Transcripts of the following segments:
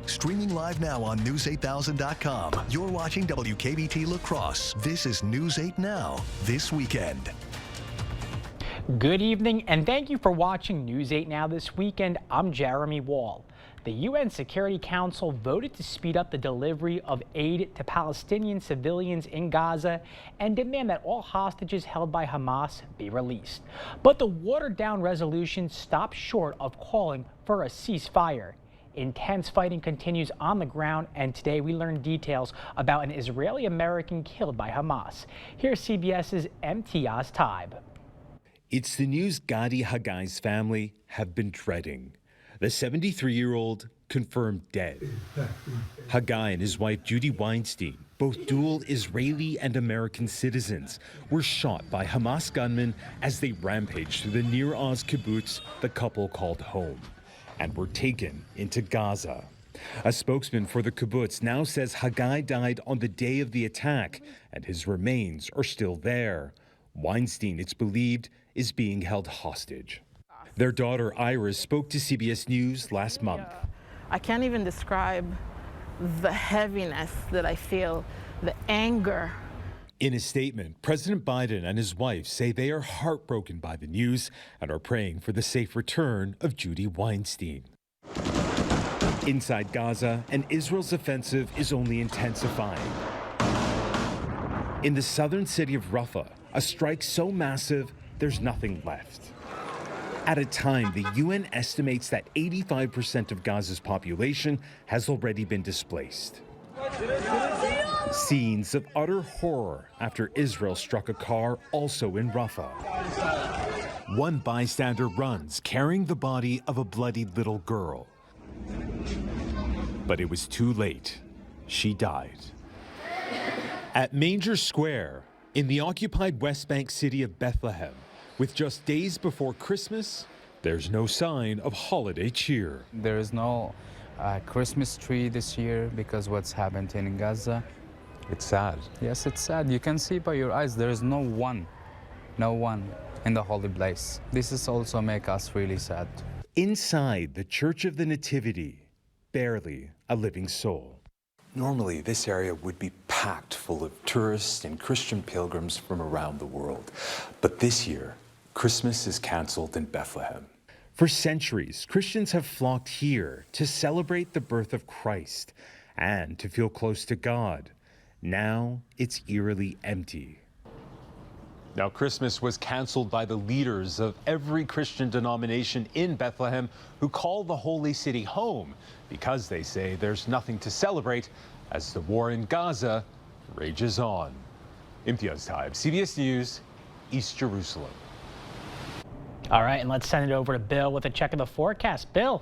Streaming live now on News8000.com. You're watching WKBT La Crosse. This is News 8 Now, this weekend. Good evening, and thank you for watching News 8 Now this weekend. I'm Jeremy Wall. The UN Security Council voted to speed up the delivery of aid to Palestinian civilians in Gaza and demand that all hostages held by Hamas be released. But the watered-down resolution stopped short of calling for a ceasefire. Intense fighting continues on the ground, and today we learned details about an Israeli American killed by Hamas. Here's CBS's Imtiaz Taib. It's the news Gadi Haggai's family have been dreading. The 73-year-old confirmed dead. Haggai and his wife Judy Weinstein, both dual Israeli and American citizens, were shot by Hamas gunmen as they rampaged through the Nir Oz kibbutz the couple called home, and were taken into Gaza. A spokesman for the kibbutz now says Haggai died on the day of the attack, and his remains are still there. Weinstein, it's believed, is being held hostage. Their daughter Iris spoke to CBS News last month. I can't even describe the heaviness that I feel, the anger. In a statement, President Biden and his wife say they are heartbroken by the news and are praying for the safe return of Judy Weinstein. Inside Gaza, and Israel's offensive is only intensifying. In the southern city of Rafah, a strike so massive, there's nothing left. At a time, the UN estimates that 85% of Gaza's population has already been displaced. Scenes of utter horror after Israel struck a car also in Rafah. One bystander runs, carrying the body of a bloodied little girl. But it was too late. She died. At Manger Square, in the occupied West Bank city of Bethlehem, with just days before Christmas, there's no sign of holiday cheer. There is no Christmas tree this year because what's happened in Gaza. It's sad. Yes, it's sad. You can see by your eyes there is no one in the holy place. This is also make us really sad. Inside the Church of the Nativity, barely a living soul. Normally, this area would be packed full of tourists and Christian pilgrims from around the world. But this year, Christmas is canceled in Bethlehem. For centuries, Christians have flocked here to celebrate the birth of Christ and to feel close to God. Now, it's eerily empty. Now, Christmas was canceled by the leaders of every Christian denomination in Bethlehem who call the Holy City home because they say there's nothing to celebrate as the war in Gaza rages on. Imtiaz Taib, CBS News, East Jerusalem. All right, and let's send it over to Bill with a check of the forecast. Bill.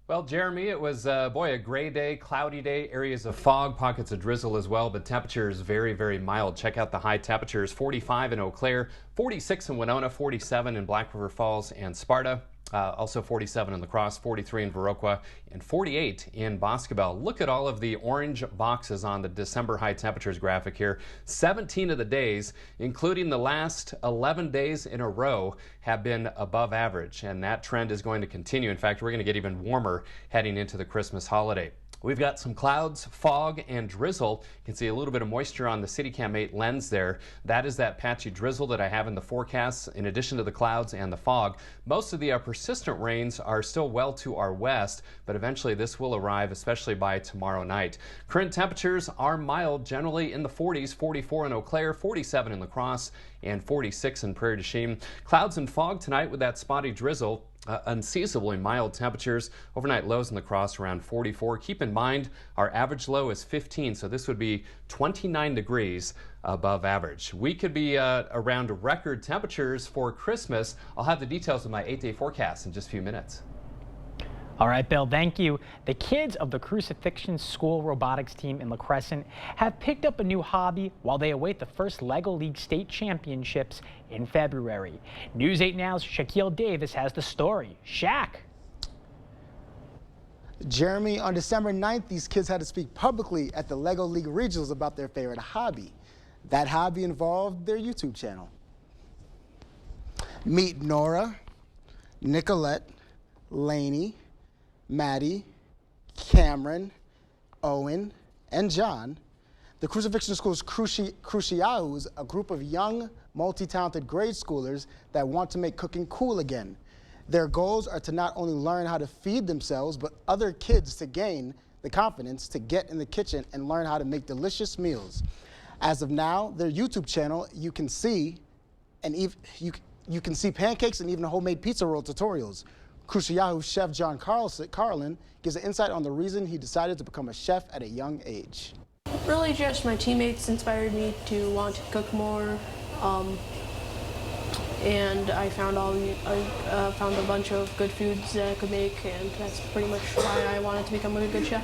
Well, Jeremy, it was, a gray day, cloudy day, areas of fog, pockets of drizzle as well, but temperatures very, very mild. Check out the high temperatures, 45 in Eau Claire, 46 in Winona, 47 in Black River Falls and Sparta. Also 47 in La Crosse, 43 in Viroqua, and 48 in Boscobel. Look at all of the orange boxes on the December high temperatures graphic here. 17 of the days, including the last 11 days in a row, have been above average, and that trend is going to continue. In fact, we're going to get even warmer heading into the Christmas holiday. We've got some clouds, fog, and drizzle. You can see a little bit of moisture on the CityCam 8 lens there. That is that patchy drizzle that I have in the forecast, in addition to the clouds and the fog. Most of the persistent rains are still well to our west, but eventually this will arrive, especially by tomorrow night. Current temperatures are mild, generally in the 40s, 44 in Eau Claire, 47 in La Crosse, and 46 in Prairie du Chien. Clouds and fog tonight with that spotty drizzle. Unseasonably mild temperatures. Overnight lows in La Crosse around 44. Keep in mind our average low is 15, so this would be 29 degrees above average. We could be around record temperatures for Christmas. I'll have the details of my 8-day forecast in just a few minutes. All right, Bill, thank you. The kids of the Crucifixion School robotics team in La Crescent have picked up a new hobby while they await the first LEGO League State Championships in February. News 8 Now's Shaquille Davis has the story. Shaq. Jeremy, on December 9th, these kids had to speak publicly at the LEGO League Regionals about their favorite hobby. That hobby involved their YouTube channel. Meet Nora, Nicolette, Lainey, Maddie, Cameron, Owen, and John, the Crucifixion School's Cruciaus, a group of young, multi-talented grade schoolers that want to make cooking cool again. Their goals are to not only learn how to feed themselves, but other kids to gain the confidence to get in the kitchen and learn how to make delicious meals. As of now, their YouTube channel, you can see pancakes and even homemade pizza roll tutorials. Cruciahu chef John Carlin gives an insight on the reason he decided to become a chef at a young age. Really just my teammates inspired me to want to cook more, and I found a bunch of good foods that I could make, and that's pretty much why I wanted to become a good chef.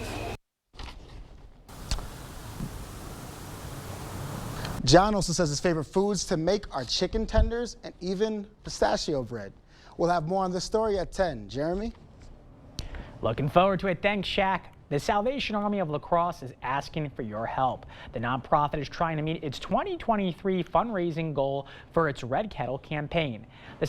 John also says his favorite foods to make are chicken tenders and even pistachio bread. We'll have more on this story at 10. Jeremy? Looking forward to it. Thanks, Shaq. The Salvation Army of La Crosse is asking for your help. The nonprofit is trying to meet its 2023 fundraising goal for its Red Kettle campaign. The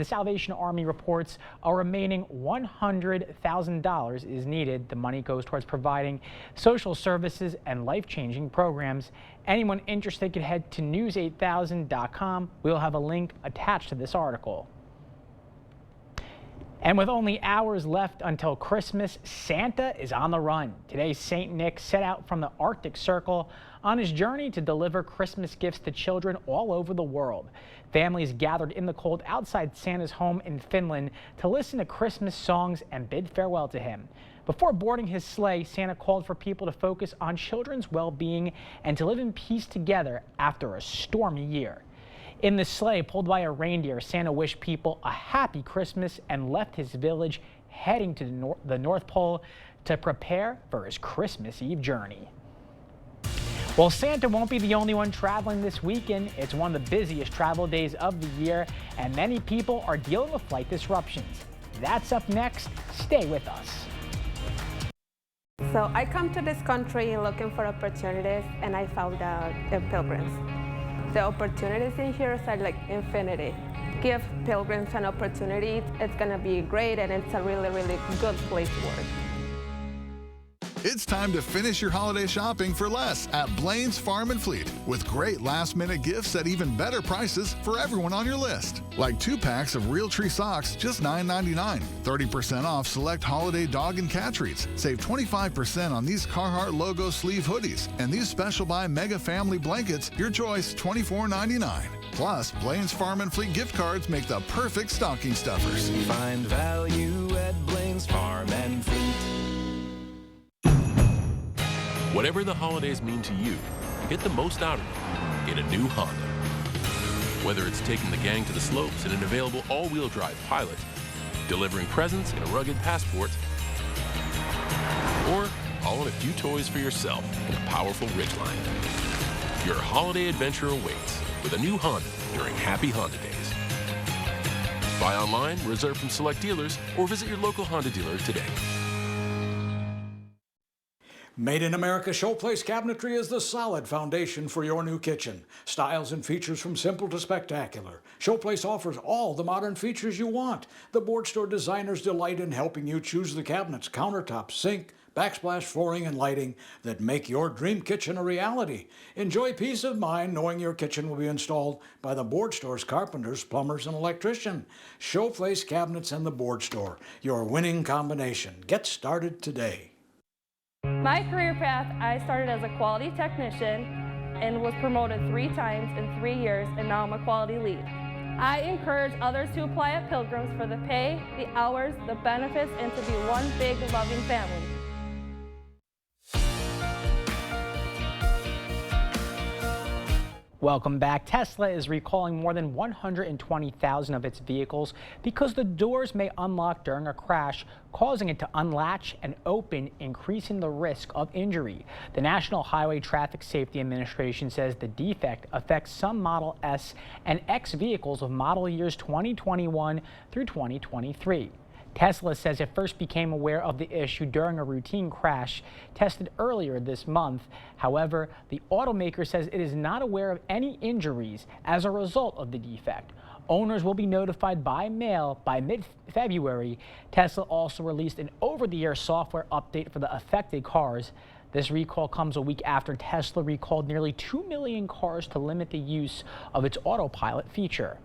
Salvation Army reports a remaining $100,000 is needed. The money goes towards providing social services and life-changing programs. Anyone interested can head to news8000.com. We'll have a link attached to this article. And with only hours left until Christmas, Santa is on the run. Today, St. Nick set out from the Arctic Circle on his journey to deliver Christmas gifts to children all over the world. Families gathered in the cold outside Santa's home in Finland to listen to Christmas songs and bid farewell to him. Before boarding his sleigh, Santa called for people to focus on children's well-being and to live in peace together after a stormy year. In the sleigh pulled by a reindeer, Santa wished people a happy Christmas and left his village, heading to the North Pole to prepare for his Christmas Eve journey. Well, Santa won't be the only one traveling this weekend. It's one of the busiest travel days of the year, and many people are dealing with flight disruptions. That's up next. Stay with us. So I come to this country looking for opportunities, and I found out the Pilgrims. The opportunities in here are like infinity. Give Pilgrims an opportunity. It's gonna be great, and it's a really, really good place to work. It's time to finish your holiday shopping for less at Blaine's Farm and Fleet, with great last-minute gifts at even better prices for everyone on your list. Like 2 packs of Realtree socks, just $9.99. 30% off select holiday dog and cat treats. Save 25% on these Carhartt logo sleeve hoodies. And these Special Buy Mega Family blankets, your choice, $24.99. Plus, Blaine's Farm and Fleet gift cards make the perfect stocking stuffers. Find value at Blaine's Farm and Fleet. Whatever the holidays mean to you, get the most out of them in a new Honda. Whether it's taking the gang to the slopes in an available all-wheel drive Pilot, delivering presents in a rugged Passport, or hauling a few toys for yourself in a powerful Ridgeline. Your holiday adventure awaits with a new Honda during Happy Honda Days. Buy online, reserve from select dealers, or visit your local Honda dealer today. Made in America Showplace Cabinetry is the solid foundation for your new kitchen. Styles and features from simple to spectacular. Showplace offers all the modern features you want. The board store designers delight in helping you choose the cabinets, countertops, sink, backsplash flooring, and lighting that make your dream kitchen a reality. Enjoy peace of mind knowing your kitchen will be installed by the board store's carpenters, plumbers, and electrician. Showplace Cabinets and the board store, your winning combination. Get started today. My career path, I started as a quality technician and was promoted 3 times in 3 years, and now I'm a quality lead. I encourage others to apply at Pilgrims for the pay, the hours, the benefits, and to be one big loving family. Welcome back. Tesla is recalling more than 120,000 of its vehicles because the doors may unlock during a crash, causing it to unlatch and open, increasing the risk of injury. The National Highway Traffic Safety Administration says the defect affects some Model S and X vehicles of model years 2021 through 2023. Tesla says it first became aware of the issue during a routine crash tested earlier this month. However, the automaker says it is not aware of any injuries as a result of the defect. Owners will be notified by mail by mid-February. Tesla also released an over-the-air software update for the affected cars. This recall comes a week after Tesla recalled nearly 2 million cars to limit the use of its autopilot feature.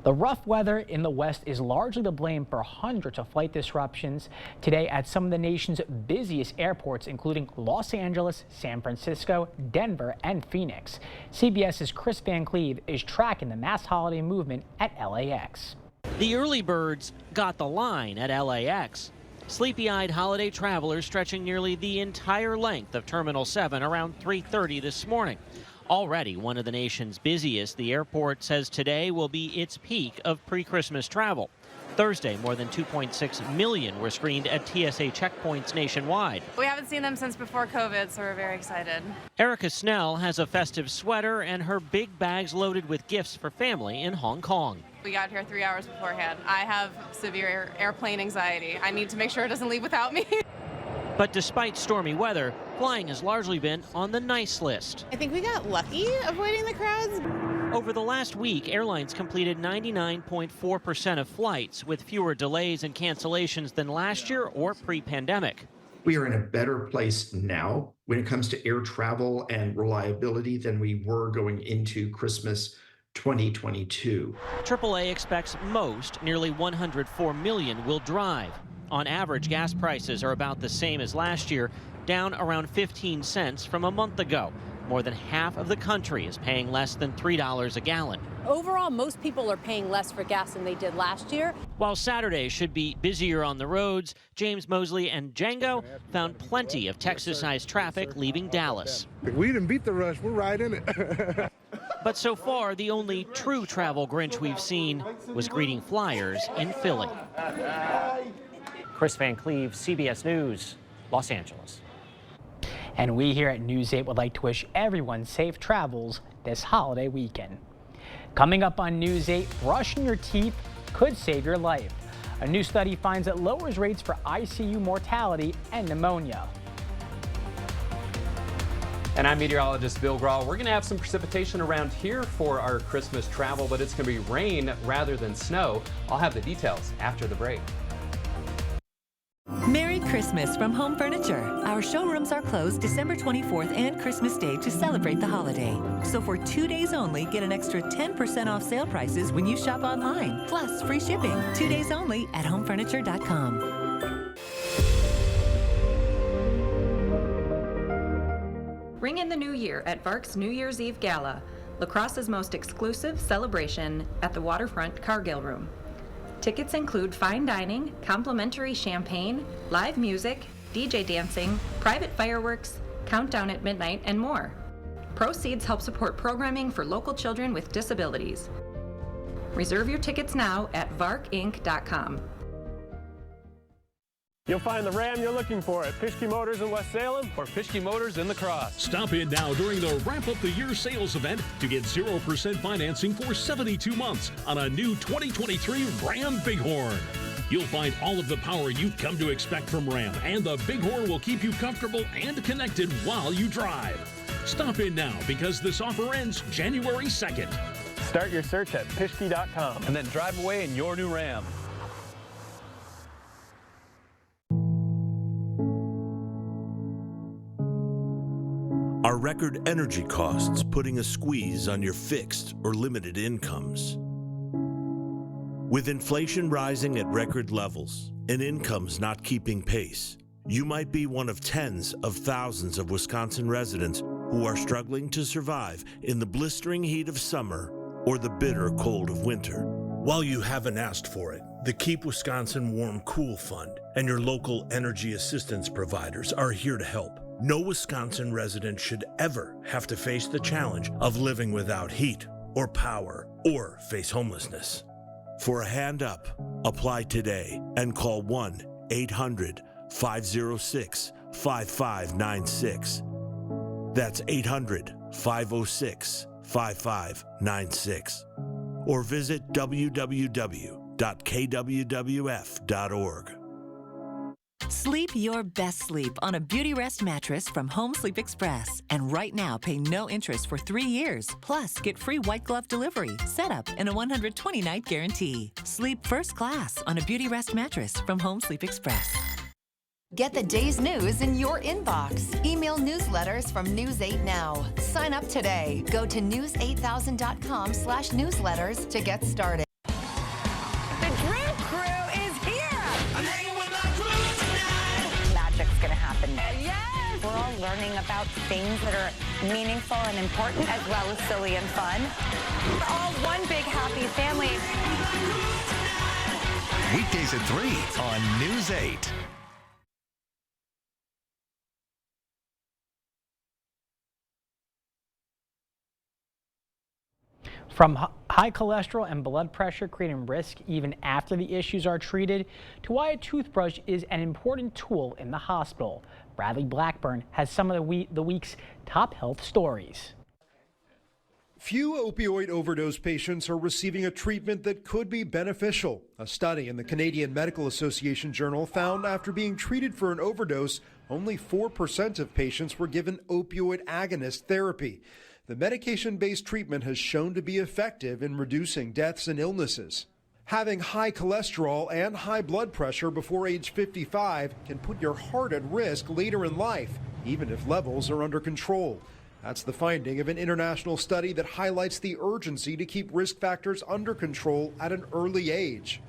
The rough weather in the West is largely to blame for hundreds of flight disruptions today at some of the nation's busiest airports, including Los Angeles, San Francisco, Denver, and Phoenix. CBS's Chris Van Cleve is tracking the mass holiday movement at LAX. The early birds got the line at LAX. Sleepy-eyed holiday travelers stretching nearly the entire length of Terminal 7 around 3:30 this morning. Already one of the nation's busiest, the airport says today will be its peak of pre-Christmas travel. Thursday, more than 2.6 million were screened at TSA checkpoints nationwide. We haven't seen them since before COVID, so we're very excited. Erica Snell has a festive sweater and her big bags loaded with gifts for family in Hong Kong. We got here 3 hours beforehand. I have severe airplane anxiety. I need to make sure it doesn't leave without me. But despite stormy weather, flying has largely been on the nice list. I think we got lucky avoiding the crowds. Over the last week, airlines completed 99.4% of flights, with fewer delays and cancellations than last year or pre-pandemic. We are in a better place now when it comes to air travel and reliability than we were going into Christmas 2022. AAA expects most, nearly 104 million, will drive. On average, gas prices are about the same as last year, down around 15 cents from a month ago. More than half of the country is paying less than $3 a gallon. Overall, most people are paying less for gas than they did last year. While Saturday should be busier on the roads, James Mosley and Django found plenty of Texas-sized traffic leaving Dallas. We didn't beat the rush, we're right in it. But so far, the only true travel Grinch we've seen was greeting flyers in Philly. Chris Van Cleve, CBS News, Los Angeles. And we here at News 8 would like to wish everyone safe travels this holiday weekend. Coming up on News 8, brushing your teeth could save your life. A new study finds it lowers rates for ICU mortality and pneumonia. And I'm meteorologist Bill Grahl. We're going to have some precipitation around here for our Christmas travel, but it's going to be rain rather than snow. I'll have the details after the break. Merry Christmas from Home Furniture. Our showrooms are closed December 24th and Christmas Day to celebrate the holiday. So for 2 days only, get an extra 10% off sale prices when you shop online. Plus free shipping. 2 days only at homefurniture.com. Ring in the new year at VARC's New Year's Eve Gala, La Crosse's most exclusive celebration at the Waterfront Cargill Room. Tickets include fine dining, complimentary champagne, live music, DJ dancing, private fireworks, countdown at midnight, and more. Proceeds help support programming for local children with disabilities. Reserve your tickets now at varcinc.com. You'll find the Ram you're looking for at Pischke Motors in West Salem or Pischke Motors in La Crosse. Stop in now during the Wrap Up the Year sales event to get 0% financing for 72 months on a new 2023 Ram Bighorn. You'll find all of the power you've come to expect from Ram, and the Bighorn will keep you comfortable and connected while you drive. Stop in now because this offer ends January 2nd. Start your search at Pischke.com and then drive away in your new Ram. Are record energy costs putting a squeeze on your fixed or limited incomes? With inflation rising at record levels and incomes not keeping pace, you might be one of tens of thousands of Wisconsin residents who are struggling to survive in the blistering heat of summer or the bitter cold of winter. While you haven't asked for it, the Keep Wisconsin Warm Cool Fund and your local energy assistance providers are here to help. No Wisconsin resident should ever have to face the challenge of living without heat or power or face homelessness. For a hand up, apply today and call 1-800-506-5596. That's 800-506-5596. Or visit www.kwwf.org. Sleep your best sleep on a Beauty Rest mattress from Home Sleep Express. And right now, pay no interest for 3 years. Plus, get free white glove delivery, setup, and a 120-night guarantee. Sleep first class on a Beauty Rest mattress from Home Sleep Express. Get the day's news in your inbox. Email newsletters from News 8 Now. Sign up today. Go to news8000.com/newsletters to get started. The Drew Crew is here! Magic's gonna happen. Yes! We're all learning about things that are meaningful and important, as well as silly and fun. We're all one big happy family. Weekdays at 3 on News 8. From high cholesterol and blood pressure creating risk even after the issues are treated, to why a toothbrush is an important tool in the hospital. Bradley Blackburn has some of the week's top health stories. Few opioid overdose patients are receiving a treatment that could be beneficial. A study in the Canadian Medical Association Journal found after being treated for an overdose, only 4% of patients were given opioid agonist therapy. The medication-based treatment has shown to be effective in reducing deaths and illnesses. Having high cholesterol and high blood pressure before age 55 can put your heart at risk later in life, even if levels are under control. That's the finding of an international study that highlights the urgency to keep risk factors under control at an early age.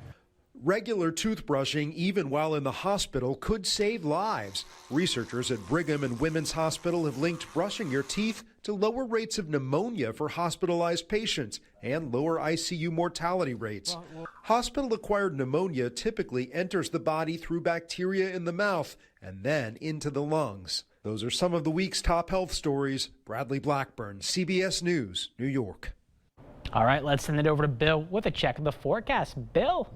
Regular toothbrushing, even while in the hospital, could save lives. Researchers at Brigham and Women's Hospital have linked brushing your teeth to lower rates of pneumonia for hospitalized patients and lower ICU mortality rates. Hospital-acquired pneumonia typically enters the body through bacteria in the mouth and then into the lungs. Those are some of the week's top health stories. Bradley Blackburn, CBS News, New York. All right, let's send it over to Bill with a check of the forecast. Bill.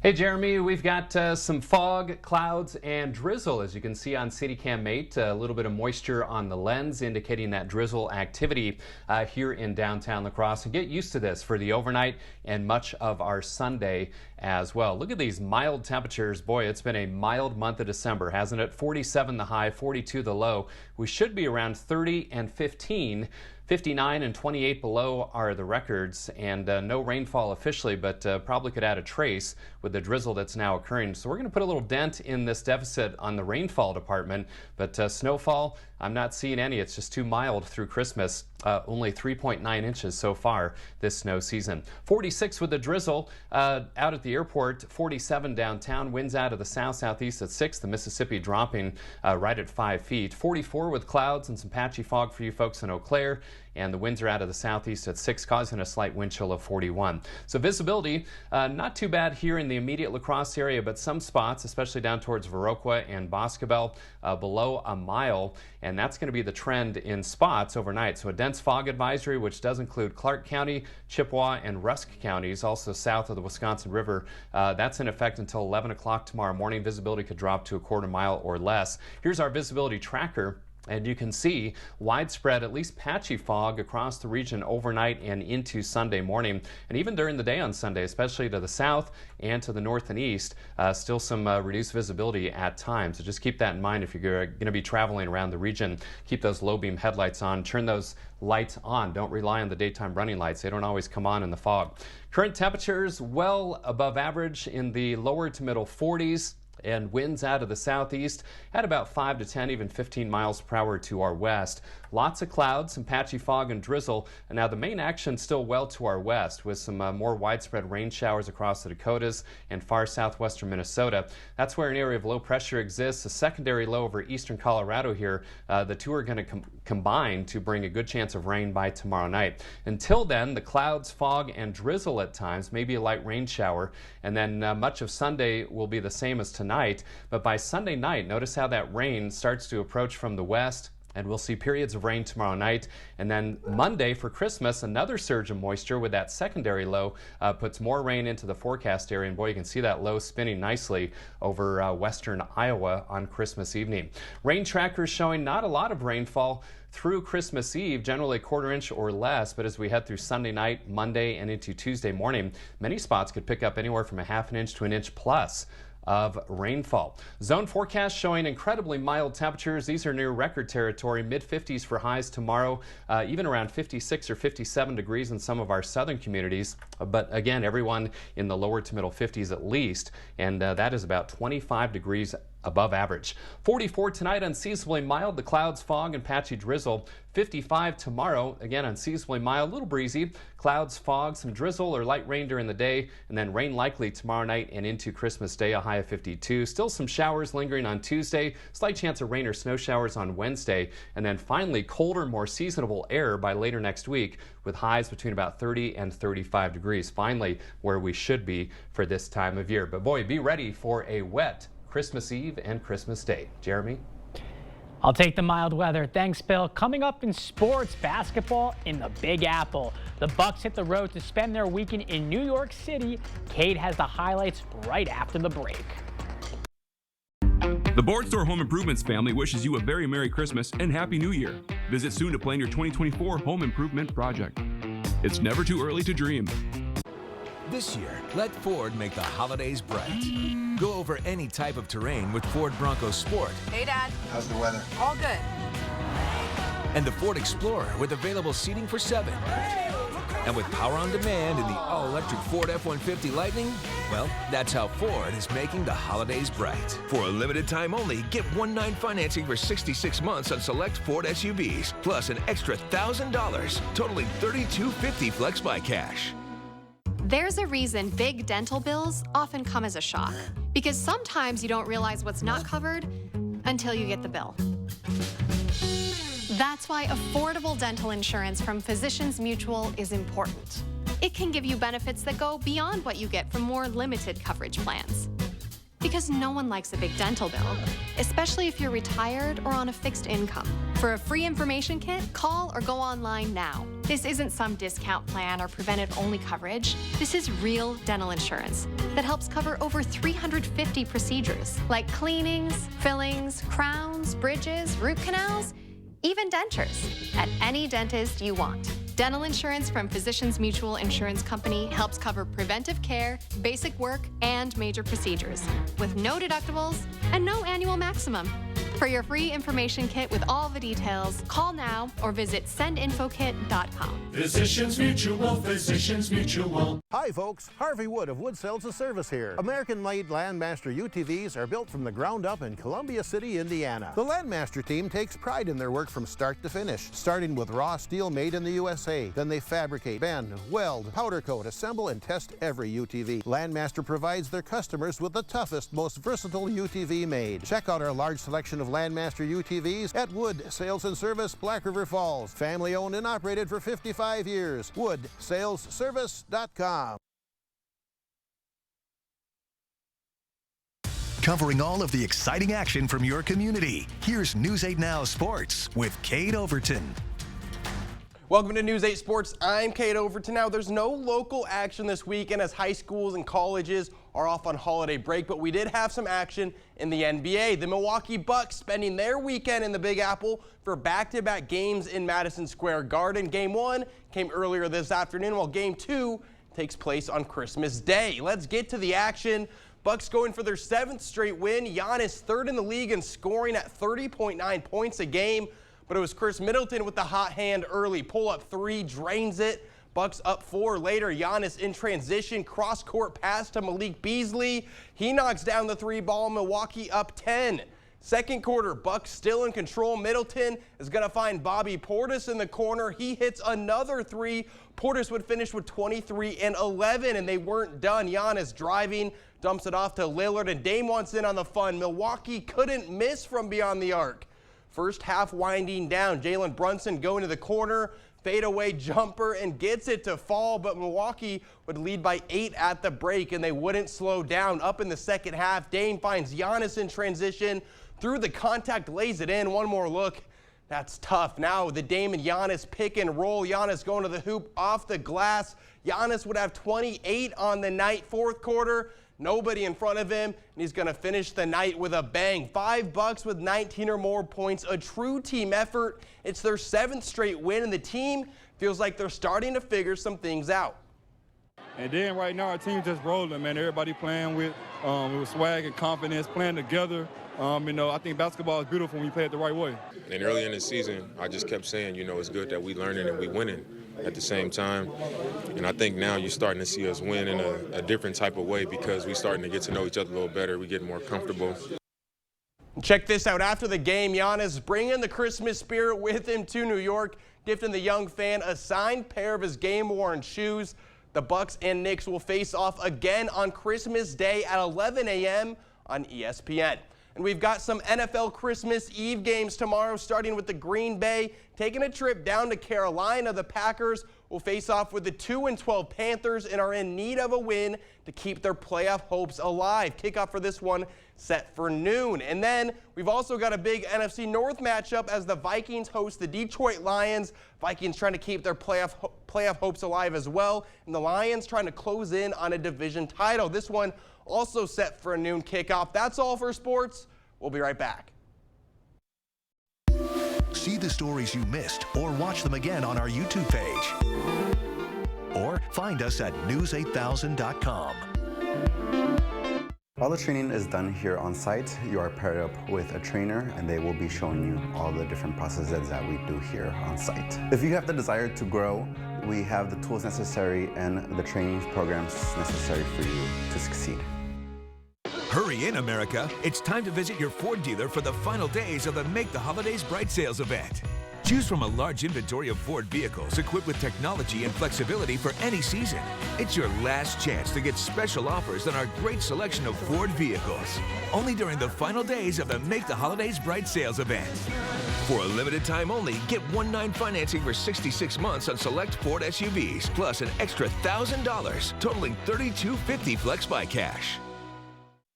Hey Jeremy, we've got some fog, clouds, and drizzle, as you can see on CityCam 8. A little bit of moisture on the lens indicating that drizzle activity here in downtown La Crosse. And get used to this for the overnight and much of our Sunday as well. Look at these mild temperatures. Boy, it's been a mild month of December, hasn't it? 47 the high, 42 the low. We should be around 30 and 15. 59 and 28 below are the records, and no rainfall officially, but probably could add a trace with the drizzle that's now occurring. So we're going to put a little dent in this deficit on the rainfall department, but snowfall, I'm not seeing any. It's just too mild through Christmas. Only 3.9 inches so far this snow season. 46 with the drizzle out at the airport, 47 downtown. Winds out of the south-southeast at 6. The Mississippi dropping right at 5 feet. 44 with clouds and some patchy fog for you folks in Eau Claire. And the winds are out of the southeast at 6, causing a slight wind chill of 41. So visibility, not too bad here in the immediate La Crosse area, but some spots, especially down towards Viroqua and Boscobel, below a mile. And that's going to be the trend in spots overnight. So a dense fog advisory, which does include Clark County, Chippewa, and Rusk counties, also south of the Wisconsin River. That's in effect until 11 o'clock tomorrow morning. Visibility could drop to a quarter mile or less. Here's our visibility tracker. And you can see widespread, at least patchy fog across the region overnight and into Sunday morning. And even during the day on Sunday, especially to the south and to the north and east, still some reduced visibility at times. So just keep that in mind if you're going to be traveling around the region. Keep those low beam headlights on. Turn those lights on. Don't rely on the daytime running lights. They don't always come on in the fog. Current temperatures well above average in the lower to middle 40s. And winds out of the southeast at about 5 to 10, even 15 miles per hour to our west. Lots of clouds, some patchy fog and drizzle. And now the main action still well to our west with some more widespread rain showers across the Dakotas and far southwestern Minnesota. That's where an area of low pressure exists. A secondary low over eastern Colorado here. The two are going to combine to bring a good chance of rain by tomorrow night. Until then, the clouds, fog, and drizzle at times, maybe a light rain shower. And then much of Sunday will be the same as tonight. But by Sunday night, notice how that rain starts to approach from the west. And we'll see periods of rain tomorrow night. And then Monday for Christmas, another surge of moisture with that secondary low puts more rain into the forecast area. And boy, you can see that low spinning nicely over western Iowa on Christmas evening. Rain trackers showing not a lot of rainfall through Christmas Eve, generally a quarter inch or less. But as we head through Sunday night, Monday, and into Tuesday morning, many spots could pick up anywhere from a half an inch to an inch plus of rainfall. Zone forecast showing incredibly mild temperatures. These are near record territory, mid-50s for highs tomorrow, even around 56 or 57 degrees in some of our southern communities. But again, everyone in the lower to middle 50s at least, and that is about 25 degrees above average. 44 tonight, unseasonably mild. The clouds, fog, and patchy drizzle. 55 tomorrow, again unseasonably mild, a little breezy. Clouds, fog, some drizzle or light rain during the day, and then rain likely tomorrow night and into Christmas Day, a high of 52. Still some showers lingering on Tuesday. Slight chance of rain or snow showers on Wednesday, and then finally colder, more seasonable air by later next week, with highs between about 30 and 35 degrees. Finally, where we should be for this time of year. But boy, be ready for a wet Christmas Eve and Christmas Day. Jeremy? I'll take the mild weather. Thanks, Bill. Coming up in sports, basketball in the Big Apple. The Bucks hit the road to spend their weekend in New York City. Kate has the highlights right after the break. The Board Store Home Improvements family wishes you a very Merry Christmas and Happy New Year. Visit soon to plan your 2024 home improvement project. It's never too early to dream. This year, let Ford make the holidays bright. Go over any type of terrain with Ford Bronco Sport. Hey, Dad. How's the weather? All good. And the Ford Explorer with available seating for 7. And with power on demand in the all-electric Ford F-150 Lightning, well, that's how Ford is making the holidays bright. For a limited time only, get 1-9 financing for 66 months on select Ford SUVs, plus an extra $1,000, totaling $3,250 Flex by Cash. There's a reason big dental bills often come as a shock, because sometimes you don't realize what's not covered until you get the bill. That's why affordable dental insurance from Physicians Mutual is important. It can give you benefits that go beyond what you get from more limited coverage plans. Because no one likes a big dental bill, especially if you're retired or on a fixed income. For a free information kit, call or go online now. This isn't some discount plan or preventive-only coverage. This is real dental insurance that helps cover over 350 procedures, like cleanings, fillings, crowns, bridges, root canals, even dentures, at any dentist you want. Dental insurance from Physicians Mutual Insurance Company helps cover preventive care, basic work, and major procedures, with no deductibles and no annual maximum. For your free information kit with all the details, call now or visit sendinfokit.com. Physicians Mutual, Physicians Mutual. Hi folks, Harvey Wood of Wood Sales and Service here. American-made Landmaster UTVs are built from the ground up in Columbia City, Indiana. The Landmaster team takes pride in their work from start to finish, starting with raw steel made in the USA. Then they fabricate, bend, weld, powder coat, assemble, and test every UTV. Landmaster provides their customers with the toughest, most versatile UTV made. Check out our large selection of Landmaster UTVs at Wood Sales and Service, Black River Falls. Family owned and operated for 55 years. WoodSalesService.com. Covering all of the exciting action from your community. Here's News 8 Now Sports with Kate Overton. Welcome to News 8 Sports. I'm Kate Overton. Now, there's no local action this weekend as high schools and colleges are off on holiday break, but we did have some action in the NBA. The Milwaukee Bucks spending their weekend in the Big Apple for back-to-back games in Madison Square Garden. Game 1 came earlier this afternoon, while Game 2 takes place on Christmas Day. Let's get to the action. Bucks going for their 7th straight win. Giannis 3rd in the league in scoring at 30.9 points a game. But it was Chris Middleton with the hot hand early. Pull-up 3, drains it. Bucks up 4 later. Giannis in transition. Cross-court pass to Malik Beasley. He knocks down the 3 ball. Milwaukee up 10. Second quarter, Bucks still in control. Middleton is going to find Bobby Portis in the corner. He hits another 3. Portis would finish with 23 and 11, and they weren't done. Giannis driving, dumps it off to Lillard, and Dame wants in on the fun. Milwaukee couldn't miss from beyond the arc. First half winding down. Jalen Brunson going to the corner, fadeaway jumper, and gets it to fall, but Milwaukee would lead by 8 at the break, and they wouldn't slow down. Up in the second half, Dame finds Giannis in transition. Through the contact, lays it in. One more look. That's tough. Now the Dame and Giannis pick and roll. Giannis going to the hoop off the glass. Giannis would have 28 on the night. Fourth quarter, nobody in front of him, and he's going to finish the night with a bang. 5 Bucks with 19 or more points, a true team effort. It's their 7th straight win, and the team feels like they're starting to figure some things out. And then right now our team just rolling, man. Everybody playing with swag and confidence, playing together. I think basketball is beautiful when you play it the right way. And early in the season, I just kept saying, it's good that we learning and we winning at the same time. And I think now you're starting to see us win in a different type of way because we're starting to get to know each other a little better. We get more comfortable. Check this out. After the game, Giannis bringing the Christmas spirit with him to New York, gifting the young fan a signed pair of his game-worn shoes. The Bucks and Knicks will face off again on Christmas Day at 11 a.m. on ESPN. And we've got some NFL Christmas Eve games tomorrow, starting with the Green Bay taking a trip down to Carolina. The Packers will face off with the 2-12 Panthers and are in need of a win to keep their playoff hopes alive. Kickoff for this one set for noon. And then we've also got a big NFC North matchup as the Vikings host the Detroit Lions. Vikings trying to keep their playoff hopes alive as well, and the Lions trying to close in on a division title. This one also set for a noon kickoff. That's all for sports. We'll be right back. See the stories you missed or watch them again on our YouTube page. Or find us at news8000.com. All the training is done here on site. You are paired up with a trainer and they will be showing you all the different processes that we do here on site. If you have the desire to grow, we have the tools necessary and the training programs necessary for you to succeed. Hurry in, America. It's time to visit your Ford dealer for the final days of the Make the Holidays Bright sales event. Choose from a large inventory of Ford vehicles equipped with technology and flexibility for any season. It's your last chance to get special offers on our great selection of Ford vehicles. Only during the final days of the Make the Holidays Bright sales event. For a limited time only, get 1-9 financing for 66 months on select Ford SUVs, plus an extra $1,000, totaling $3,250 flex by cash.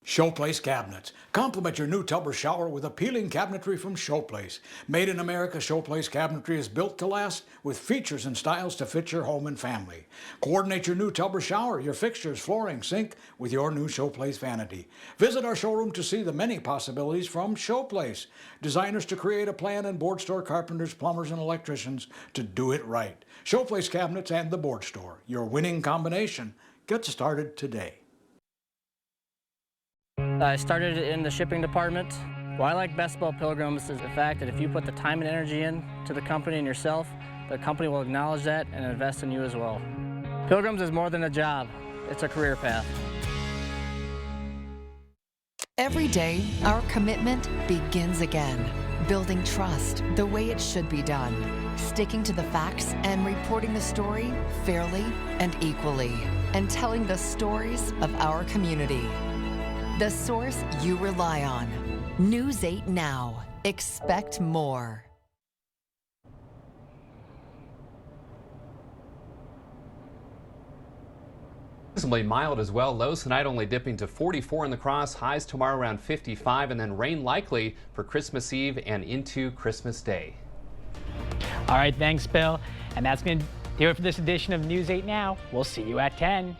Showplace Cabinets. Complement your new tub or shower with appealing cabinetry from Showplace. Made in America, Showplace Cabinetry is built to last with features and styles to fit your home and family. Coordinate your new tub or shower, your fixtures, flooring, sink with your new Showplace vanity. Visit our showroom to see the many possibilities from Showplace. Designers to create a plan and board store carpenters, plumbers, and electricians to do it right. Showplace Cabinets and the Board Store. Your winning combination. Get started today. I started in the shipping department. What I like best about Pilgrims is the fact that if you put the time and energy in to the company and yourself, the company will acknowledge that and invest in you as well. Pilgrims is more than a job, it's a career path. Every day, our commitment begins again. Building trust the way it should be done. Sticking to the facts and reporting the story fairly and equally. And telling the stories of our community. The source you rely on. News 8 Now. Expect more. Reasonably mild as well. Lows tonight only dipping to 44 in the Cross. Highs tomorrow around 55, and then rain likely for Christmas Eve and into Christmas Day. All right, thanks, Bill. And that's going to do it for this edition of News 8 Now. We'll see you at 10.